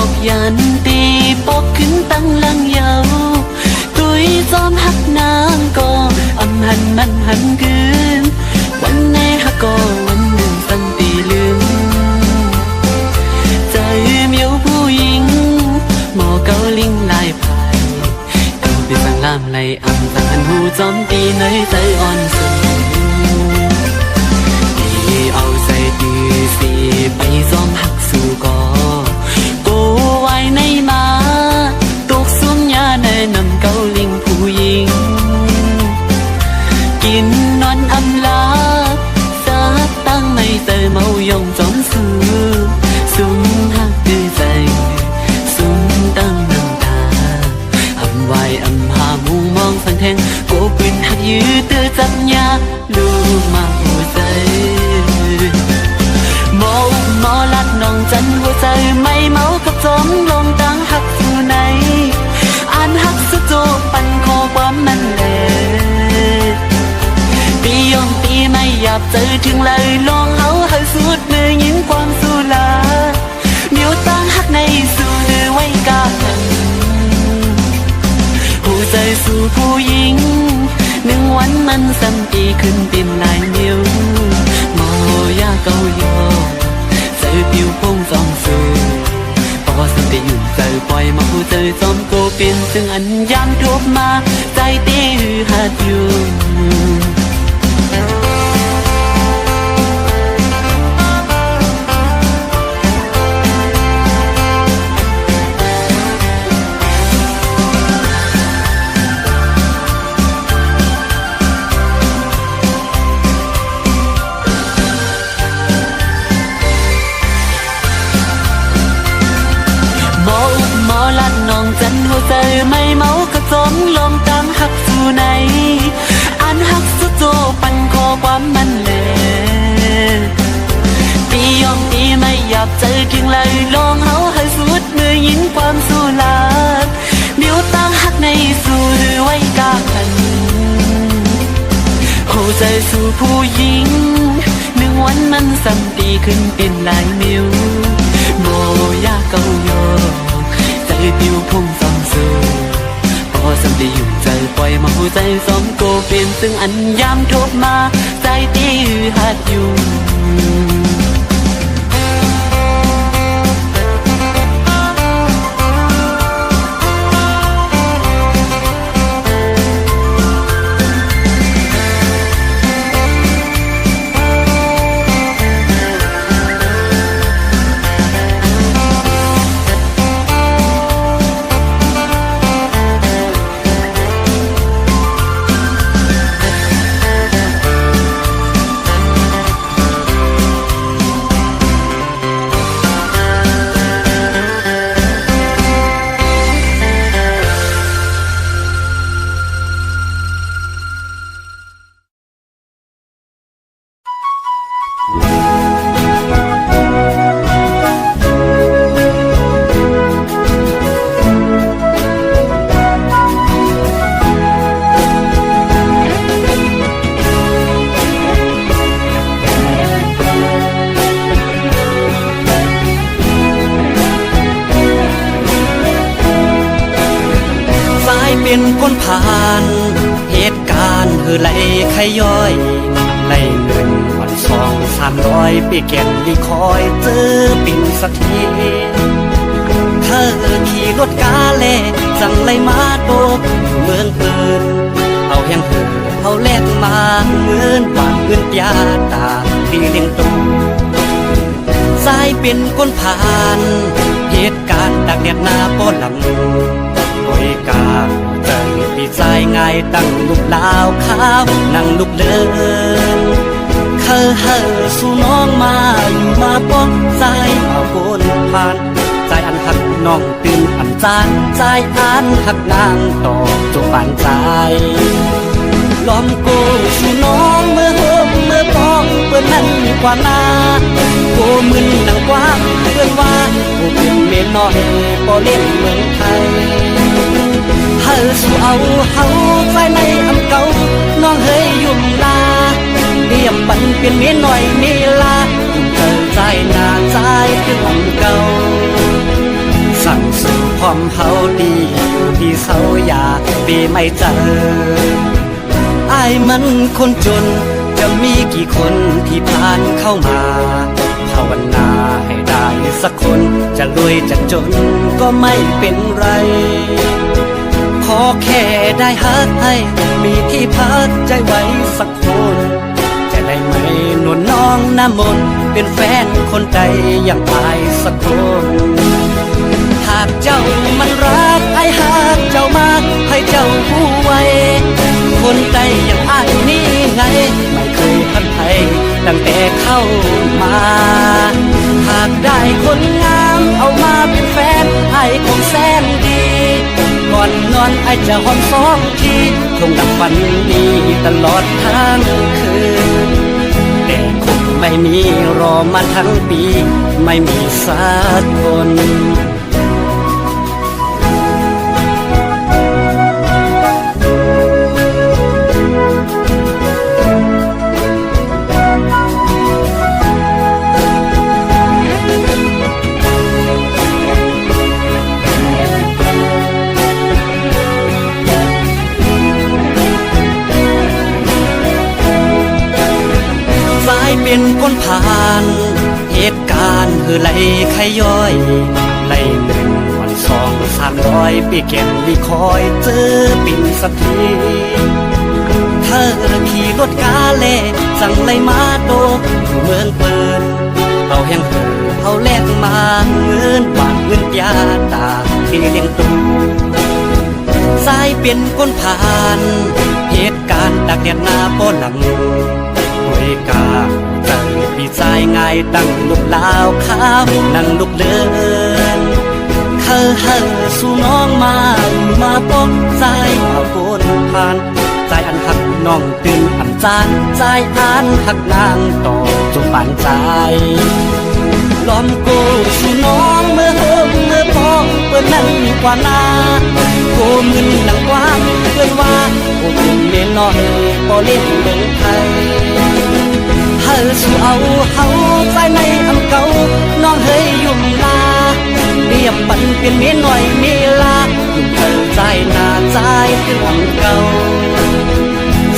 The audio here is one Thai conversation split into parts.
อกยันตีปกขึ้นตั้งลังเยาตุยจอมหักนา นั้นหันคืนวันไหนฮักก็วันหนึ่งสันติลืมใจเหมียวผู้หญิงหมอเกาลิงลายพายเกาไปสั่งลามไล่อำสั่งหันหูจอมตีในใจอ่อนสูงที่เอาใจดีสีไปซ้อมหักสู่ก่อกูไว้ในมาตุกซุ้มยาในนำเกาลิงผู้หญิงกินนอนอำลาสักตั้งในใจเมายองจอมซื้อซุ้มหักดื้อใจซุ้มตั้งน้ำตาอำไว้อำหามุงมองสังแทงโกปืนหักยื้อเตือจับยาลูกมาหัวใจหมอลัดน้องจันหัวใจไม่เมากับจมลงตั้งหักสู่ไหนอ่านหักสุดโจปันคอความมันแหละปียองปีไม่หยับเจอถึงเลยลองเฮาให้สุดมือยิงความสู้ลาเดี๋ยวตั้งหักในสู่เดือไว้กาหันหัวใจสู่ผู้หญิงหนึ่งวันมันซ้ำปีขึ้นเป็นลายนิ้วมอยาเกาโยใจปิวพงจอมสูพอสันติอยู่ใจปล่อยมาผู้ใจจอมโกเป็นซึ่งอันยามทุบมาใจตีหือหัดอยู่น้องจันหัวใจไม่เมาก็จมลงตามหักสู่ไหนอ่านหักสุดโจปันคอความมันแหละตียองตีไม่หยับใจถึงเลยลองเฮาให้สุดมือยิงความสู้ลาดเดี๋ยวตั้งหักในสู่หรือไว้กาหันหัวใจสู่ผู้หญิงหนึ่งวันมันซ้ำตีขึ้นเป็นลายนิ้วโมยาเกาโยใจปิวพุ่งซ้ำสูพอสัมติอยู่ใจปล่อยมาหัวใจซ้อมโกเป็นซึ่งอันยามทบมาใจตีหัดอยู่เป็นคนผ่านเหตุการณ์คือไหลขย้อยไหลเงินวัน200-300ปีแก่นลีคอยเจอปิ่นสักทีเธอขี่รถกาเล่จังไหลมาโตกอยู่เมืองปืนเอาแห่งเหือเอาแลกมาเงินบาทเงินยาตาที่เลี้ยงตูสายเป็นคนผ่านเหตุการณ์ดักเดียดนาป้อนลำบริการเติมปีใจง่ายตั้งลูกลาวขาวนั่งลูกเดินเคยเฮอสู่น้องมาอยู่มาป้องใจมาบนผ่านใจอันหักน้องตื่นอันจานใจอันหักนางต่อจบปานใจล้อมโกสู่น้องเมื่อโฮมเมื่อป้องเปิดนั้นกว่านาโกมึนนังกว้างเตือนว่าโกเป็นเมียน้อยพอเล่นเมืองไทยเฮาสู่เอาเฮาใจในอำเก่าน้องเฮยยุ่มลาเรียมบันเป็นเมียน้อยมีลายุ่มเธอใจหน้าใจถึงอำเก่าสั่งสู่ความเฮาดีอยู่ที่เสาอย่าปีไม่เจอ อายมันคนจนจะมีกี่คนที่ผ่านเข้ามาภาวนาให้ได้สักคนจะรวยจะจนก็ไม่เป็นไรขอแค่ได้ฮักให้มีที่พักใจไว้สักคนจะได้ไหมนวลน้องน้ำมนต์เป็นแฟนคนใดอย่างอายสักคนหากเจ้ามันรักไอ้หากเจ้ามากให้เจ้าผู้ไว้คนใดอย่างอายนี่ไงไม่เคยพันไทยตั้งแต่เข้ามาหากได้คนงามเอามาเป็นแฟนไอ้คงแสนดีก่อนนอนไอ้จะหอมสองทีคงดับฝันดีตลอดทั้งคืนแต่คงไม่มีรอมาทั้งปีไม่มีสักคนเป็นคนผ่านเหตุการณ์คือไหลไขย้อยไหลหนึ่งวันสอง300ปีเก็บมีคอยเจอปิ่นสักทีเธอขี่รถกาเล่สั่งไหลมาโตอยู่เมืองเปิดเอาแห่งเหินเอาแลกมาเงินบาทเงินยาตาที่เลี้ยงตูสายเป็นคนผ่านเหตุการณ์ดักแดดหน้าป้อนหลังหวยกาตั้งปีใจง่ายตั้งลูกลาวข้าวนั่งลูกเดินเฮอสู่น้องมาปกใจเอาโกนผ่านใจอันหักน้องตื่นอันจานใจอันหักนางต่อจนปานใจล้อมโกสู่น้องเมื่อพอเปิดนั่นกว่านาโกมึนหนังกว้างเพื่อนว่าโอ้คุณเมียน้อยบ่เล่นเมืองไทยเฮาสู่เอาเฮาใจในอำเก่าน้องเฮยยุ่มลาเรียบปันเป็นเมียน้อยมีลายุ่มเธอใจหน้าใจถึงอำเก่า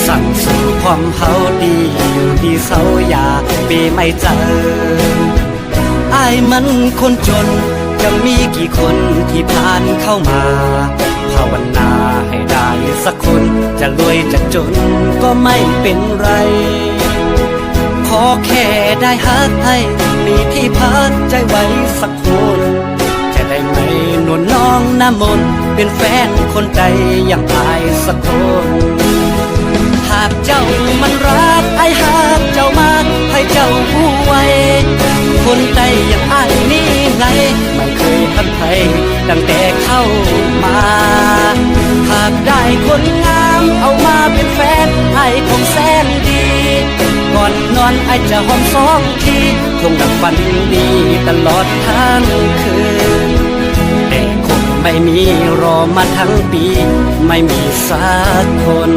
สั่งสู่ความเฮาดีอยู่ดีเศร้าอย่าปีไม่เจออายมันคนจนจะมีกี่คนที่ผ่านเข้ามาภาวนาให้ได้สักคนจะรวยจะจนก็ไม่เป็นไรขอแค่ได้ฮักให้มีที่พักใจไว้สักคนจะได้ไหมนวลน้องน้ำมนต์เป็นแฟนคนใดอย่างอายสักคนหากเจ้ามันรักไอ้หากเจ้ามากให้เจ้าผู้ไว้คนใดอย่างอายนี่ไงไม่เคยพันไทยตั้งแต่เข้ามาหากได้คนงามเอามาเป็นแฟนไอ้คงแสนดีก่อนนอนไอ้จะหอมสองทีคงดับฝันดีตลอดทั้งคืนแต่คงไม่มีรอมาทั้งปีไม่มีสักคน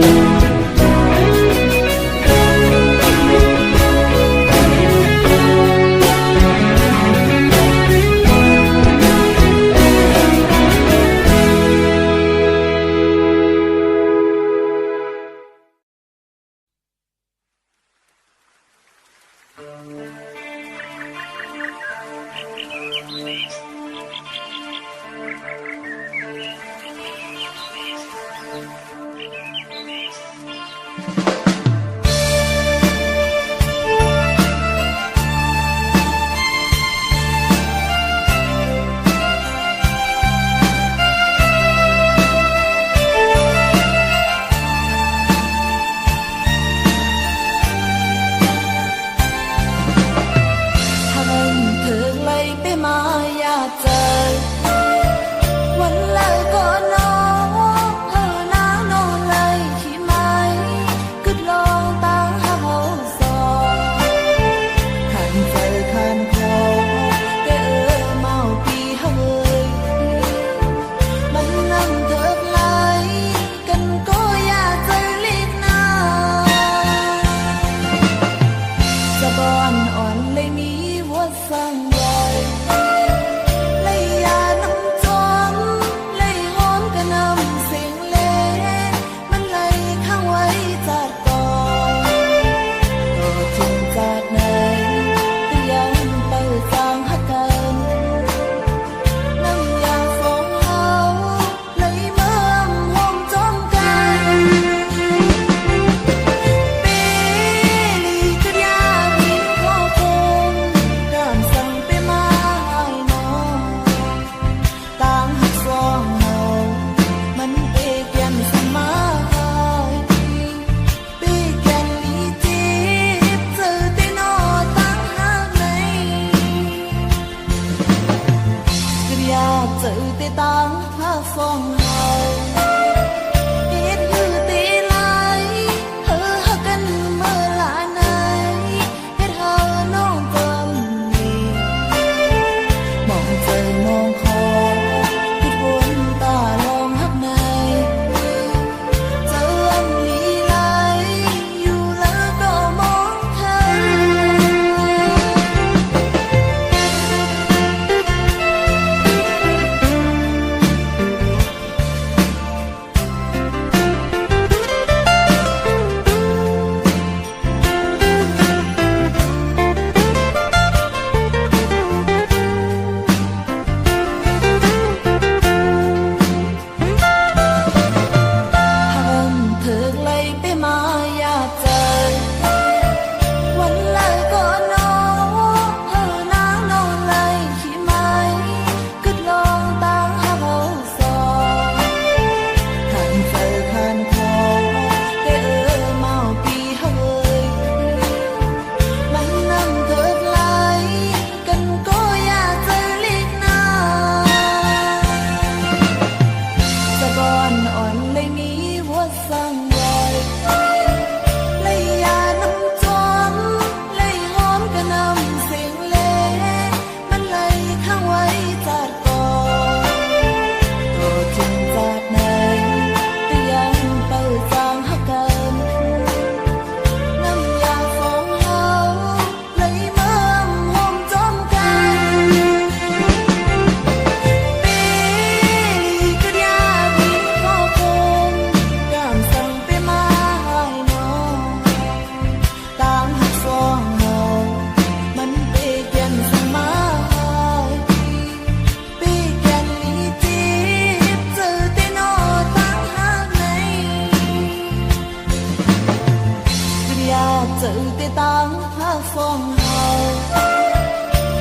เจอแต่ต่างภาคฟองเฮา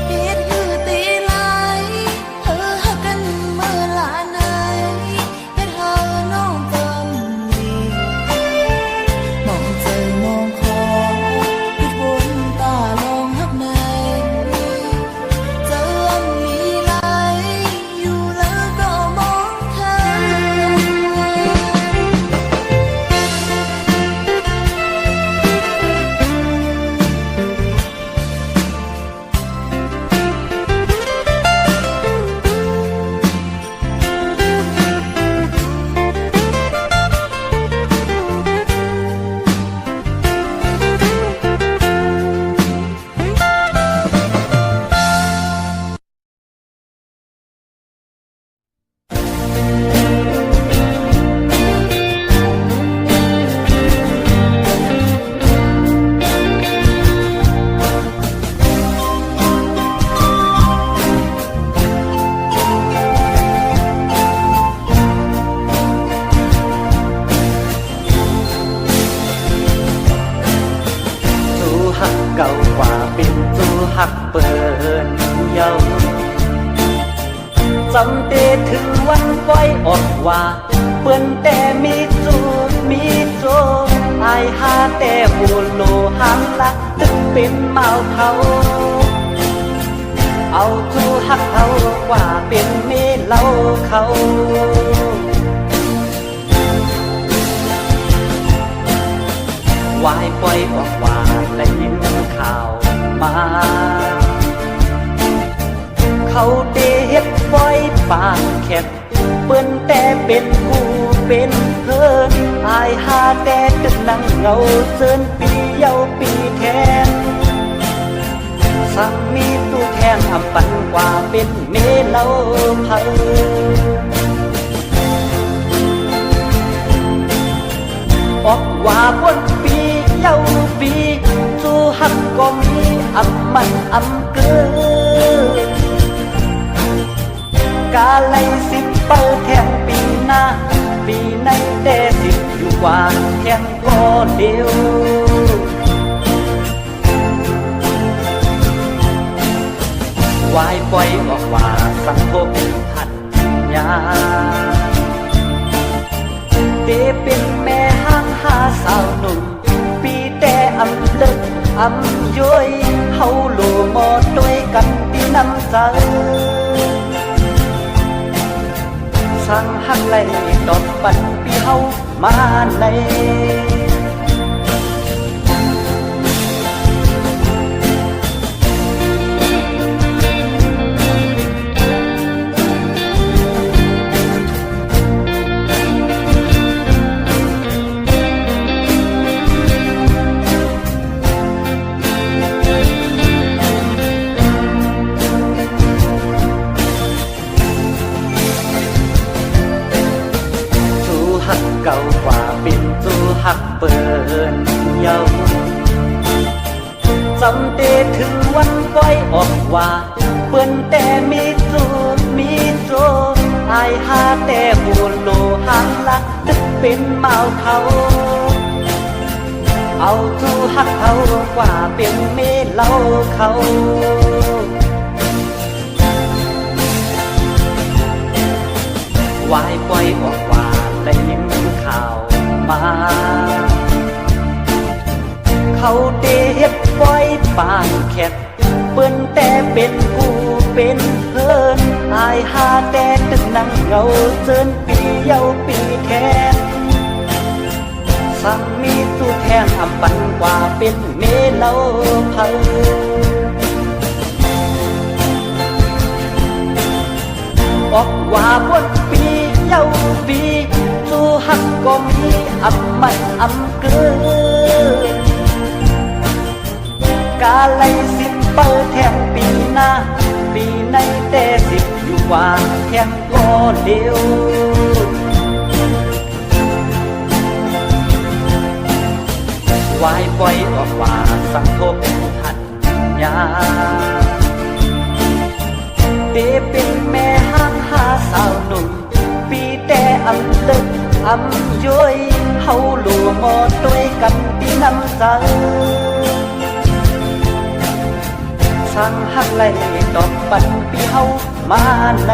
เฮ็ดคือตีหลายเธอหักกันเมื่อลาไหนเฮ็ดเฮาน้องเติมดีมองเจอมองคอเฮ็ดวนตาลองหักในเจอมีหลายอยู่แล้วก็มองเธอ เก่ากว่าเป็นจูหักเปินเยาจำเตถึงวันปล่อยออกว่าเปิ้นแต่มีจูมีโจอายหาแต่หูโลหันละตึกเป็นเมาเขาเอาจูหักเขากว่าเป็นเมเล่าเขาวายปล่อยออกว่าและยินข่าวมาเขาเดเฮ็ดปล่อยปากแคบเปิ้นแต่เป็นผู้เป็นเพิ่นอายหาแต่ตึกนั่งเงาเซินปีเยาปีแทนสังมีตู้แทนอำปันกว่าเป็นเมเล่าเผาออกว่าบนปีเย้าปีจูหักก็มีอำมันอำเกินกาไลสิบเปิดแทงปีหน้าปีในแต่สิบอยู่กว่าแทงก็เดียววายปล่อยออกว่าสังคมทันยาเตเป็นแม่ห้างหาสาวหนุ่มปีแต่อำเลิกอำย้อยเฮาโลมอด้วยกันที่น้ำใจสั่งหักไหลตอนปันปีเฮามาในเก่ากว่าเป็นจูหักเปินเยาจำเตถึงวันปล่อยออกว่าเปิ้นแต่มีจูมีโจอายหาแต่หูโลหังลักตึกเป็นเมาเขาเอาจูหักเขากว่าเป็นเมเล่าเขาวายปล่อยออกว่าได้ยินข่าวมาเขาเดเฮ็ดปล่อยปานแคบเปิ้นแต่เป็นผู้เป็นเพิ่นอายหาแต่ตึกนั่งเงาเซินปีเยาปีแทนสั่งมีตู้แทนอำปันกว่าเป็นเมเล่าเผาออกว่าบนปีเย้าปีจูหักก็มีอำมันอำเกินกาไลสิบเปิดแทงปีหน้าปีในแต่สิบอยู่กว่าแทงก็เดียววายปล่อยออกว่าสังคมทันยาเตเป็นแม่ห้างหาสาวหนุ่มปีแต่อำเลิกอำย้อยเฮาหลัวมอด้วย กันที่น้ำใจสั่งหักไหลดอกปันปีเฮามาใน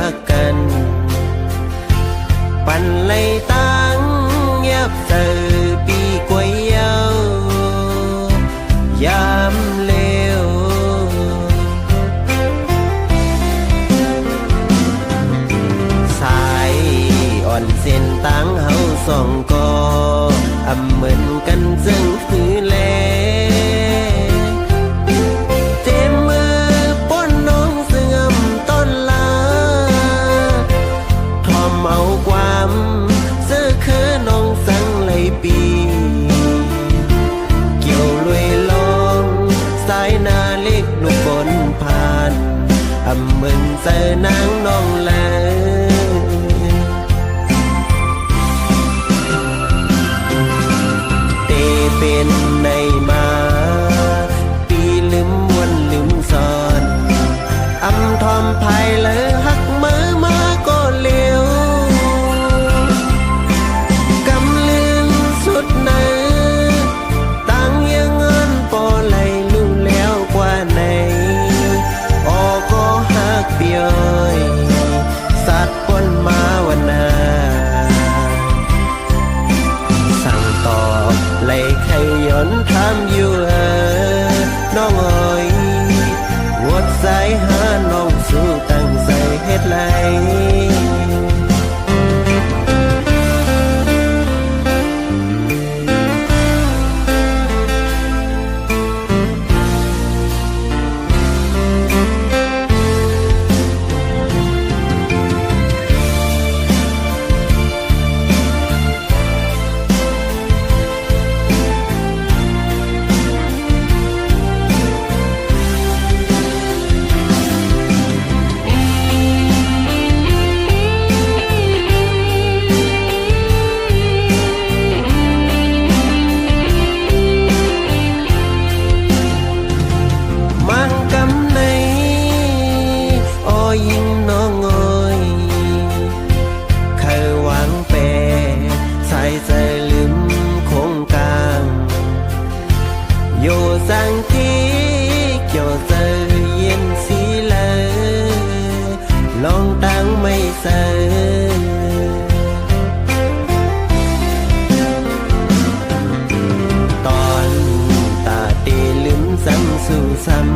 หักกันปันไลตังยับเจอปีกวยเยายามเลวสายอ่อนเส้นตังเฮาสองก็อำเหมือนกันซึ่งหือแลเจ็บมือป้นน้องซึ่งอำต้นลาทอมเอาความเสื้อคือน้องสังไหลปีเกี่ยวลุยลองสายหน้าเล็กลูกบนผ่านอำมึงเจอนางน้องแลเป็นในมาปีลืมวันลืมซ้อนอำทอมภายเลยหักมือมาก็เลี้ยวกำลืมสุดเนื้อตั้งยังเงินปอไหลลู่แล้วกว่าไหนออก็หักเปียยสัตว์ปนมาวันนาสั่งต่อไหลใครย้อนทำอยู่น้องเอ๋ยวัดสายหาน้องสู้ตั้งใจเฮ็ดไรยิ่งน้องเอ๋ยเคยวางแปรใส่ใจลืมคงกลางอยู่สังที่เกี่ยวเจอเย็นสีเลยลองตั้งไม่เสยตอนตาตีลืมซ้ำสู่ซ้ำ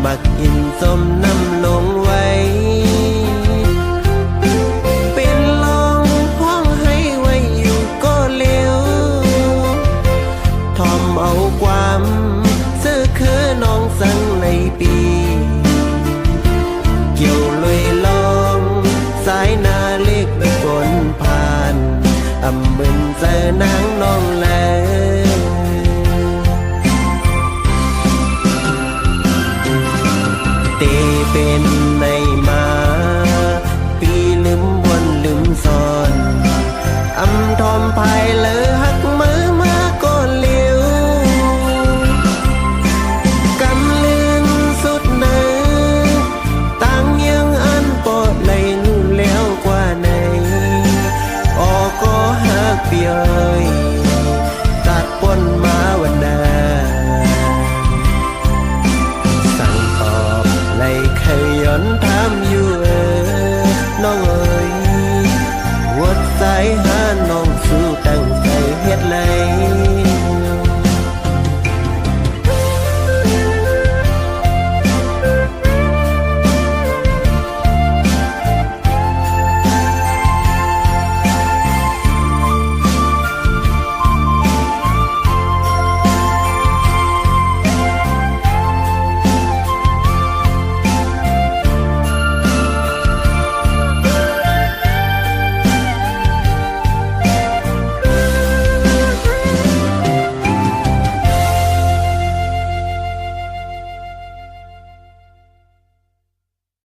มักกินส้มน้ำลงไว้เป็นลองห้องให้ไว้อยู่ก็เลี้ยวทอมเอาความเสื้อคือน้องสั่งในปีเกี่ยวลุยลองสายหน้าเล็กบนผ่านอำมึนเจอนางน้องแลเตเป็นในมาปีลืมวันลืมซ้อนอำทอมภายเลยหักมือมาก็เลี้ยวกำลืมสุดเนื้อตั้งยังอันปอดไหลนู่นแล้วกว่าไหนออก็หักเปียยตัดปนมาวันนาสั่งตอบไหลเคยย้อนถามอยู่